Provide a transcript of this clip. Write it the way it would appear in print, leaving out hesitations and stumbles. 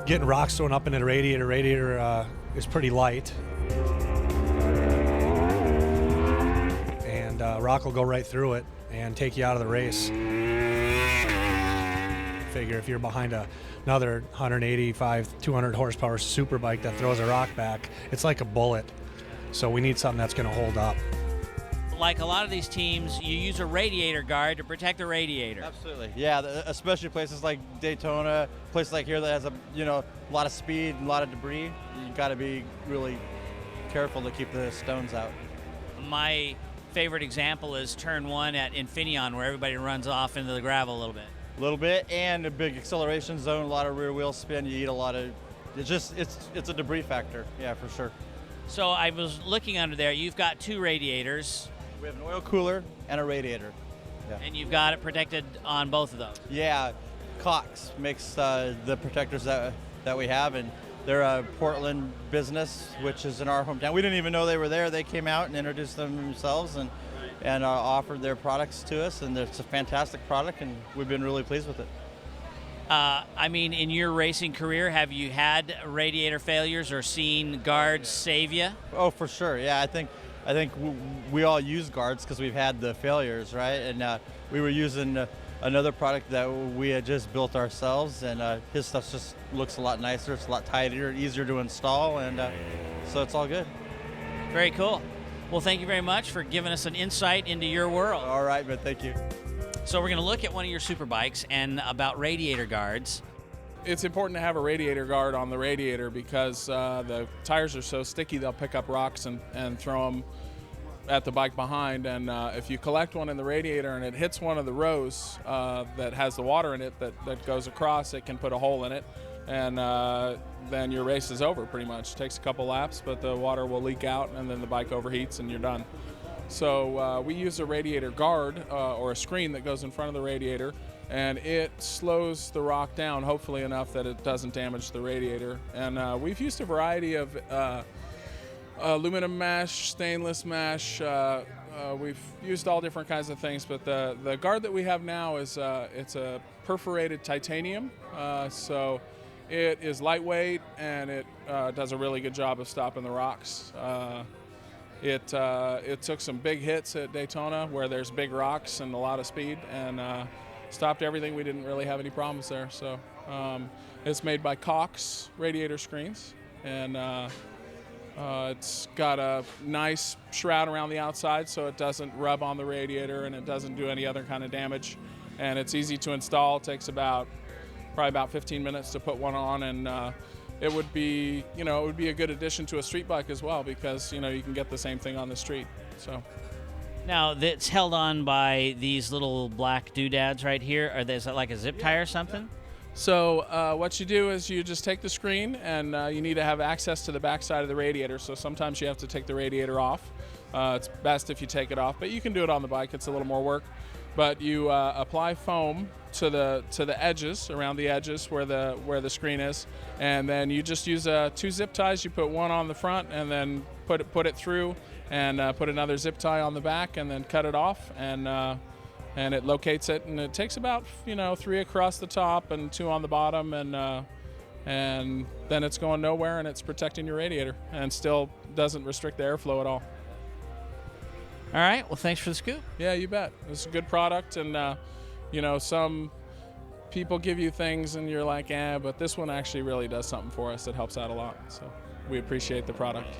getting rocks thrown up into the radiator. Radiator is pretty light, and rock will go right through it and take you out of the race. Figure if you're behind another 185, 200 horsepower super bike that throws a rock back, it's like a bullet. So we need something that's going to hold up. Like a lot of these teams, you use a radiator guard to protect the radiator. Absolutely, yeah. Especially places like Daytona, places like here that has a lot of speed and a lot of debris. You got to be really careful to keep the stones out. My favorite example is turn 1 at Infineon, where everybody runs off into the gravel a little bit. A little bit, and a big acceleration zone, a lot of rear wheel spin. You eat a lot of. It's a debris factor, yeah, for sure. So I was looking under there. You've got 2 radiators. We have an oil cooler and a radiator. Yeah. And you've got it protected on both of those. Yeah, Cox makes the protectors that we have, and they're a Portland business, which is in our hometown. We didn't even know they were there. They came out and introduced themselves and offered their products to us, and it's a fantastic product, and we've been really pleased with it. I mean, in your racing career, have you had radiator failures or seen guards save you? Oh, for sure. Yeah, I think we all use guards because we've had the failures, right? And we were using another product that we had just built ourselves, and his stuff just looks a lot nicer. It's a lot tighter, easier to install, and so it's all good. Very cool. Well, thank you very much for giving us an insight into your world. All right, but thank you. So we're going to look at one of your super bikes and about radiator guards. It's important to have a radiator guard on the radiator because the tires are so sticky they'll pick up rocks and throw them at the bike behind. And if you collect one in the radiator and it hits one of the rows that has the water in it that goes across, it can put a hole in it. And then your race is over pretty much. It takes a couple laps, but the water will leak out and then the bike overheats and you're done. So we use a radiator guard or a screen that goes in front of the radiator, and it slows the rock down, hopefully enough that it doesn't damage the radiator. And we've used a variety of aluminum mesh, stainless mesh. We've used all different kinds of things, but the guard that we have now is it's a perforated titanium, so it is lightweight and it does a really good job of stopping the rocks. It took some big hits at Daytona where there's big rocks and a lot of speed, and stopped everything. We didn't really have any problems there. So it's made by Cox radiator screens, and it's got a nice shroud around the outside so it doesn't rub on the radiator and it doesn't do any other kind of damage. And it's easy to install. It takes probably about 15 minutes to put one on, and it would be a good addition to a street bike as well because you can get the same thing on the street. So now that's held on by these little black doodads right here. Is that like a zip tie or something? So what you do is you just take the screen, and you need to have access to the back side of the radiator. So sometimes you have to take the radiator off. It's best if you take it off, but you can do it on the bike. It's a little more work. But you apply foam to the edges, around the edges where the screen is, and then you just use 2 zip ties. You put one on the front, and then put it through, and put another zip tie on the back, and then cut it off, and it locates it, and it takes about 3 across the top and 2 on the bottom, and then it's going nowhere, and it's protecting your radiator, and still doesn't restrict the airflow at all. All right. Well, thanks for the scoop. Yeah, you bet. It's a good product, and some people give you things and you're like, but this one actually really does something for us. It helps out a lot. So we appreciate the product.